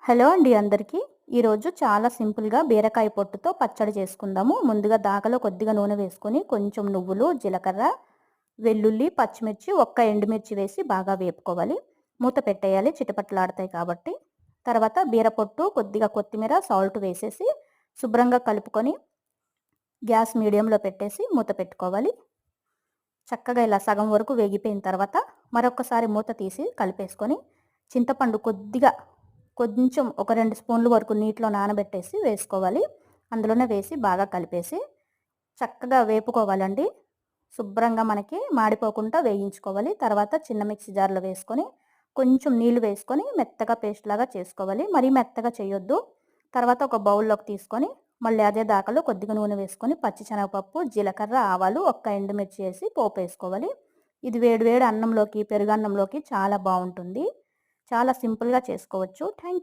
Hello అండి అందరికీ. ఈరోజు చాలా సింపుల్‌గా బీరకాయ పొట్టుతో పచ్చడి చేసుకుందాము. ముందుగా దాకలో కొద్దిగా నూనె వేసుకొని, కొంచెం నువ్వులు, జీలకర్ర, వెల్లుల్లి, పచ్చిమిర్చి, ఒక్క ఎండుమిర్చి వేసి బాగా వేపుకోవాలి. మూత పెట్టేయాలి చిటపటలాడతాయి కాబట్టి. తర్వాత బీర పొట్టు, కొద్దిగా కొత్తిమీర, సాల్ట్ వేసేసి శుభ్రంగా కలుపుకొని గ్యాస్ మీడియంలో పెట్టేసి మూత పెట్టుకోవాలి. చక్కగా ఇలా సగం వరకు వేగిపోయిన తర్వాత మరొకసారి మూత తీసి కలిపేసుకొని చింతపండు కొంచెం ఒక 2 స్పూన్లు వరకు నీటిలో నానబెట్టేసి వేసుకోవాలి. అందులోనే వేసి బాగా కలిపేసి చక్కగా వేపుకోవాలండి. శుభ్రంగా మనకి మాడిపోకుండా వేయించుకోవాలి. తర్వాత చిన్న మిక్సీ జార్‌లో వేసుకొని కొంచెం నీళ్లు వేసుకొని మెత్తగా పేస్ట్ లాగా చేసుకోవాలి. మరీ మెత్తగా చేయొద్దు. తర్వాత ఒక బౌల్‌లోకి తీసుకొని మళ్ళీ అదే దాకలో కొద్దిగా నూనె వేసుకొని పచ్చిశనగపప్పు, జీలకర్ర, ఆవాలు, ఒక్క ఎండుమిర్చి వేసి పోపేసుకోవాలి. ఇది వేడి వేడి అన్నంలోకి, పెరుగన్నంలోకి చాలా బావుంటుంది. చాలా సింపుల్‌గా చేసుకోవచ్చు. థాంక్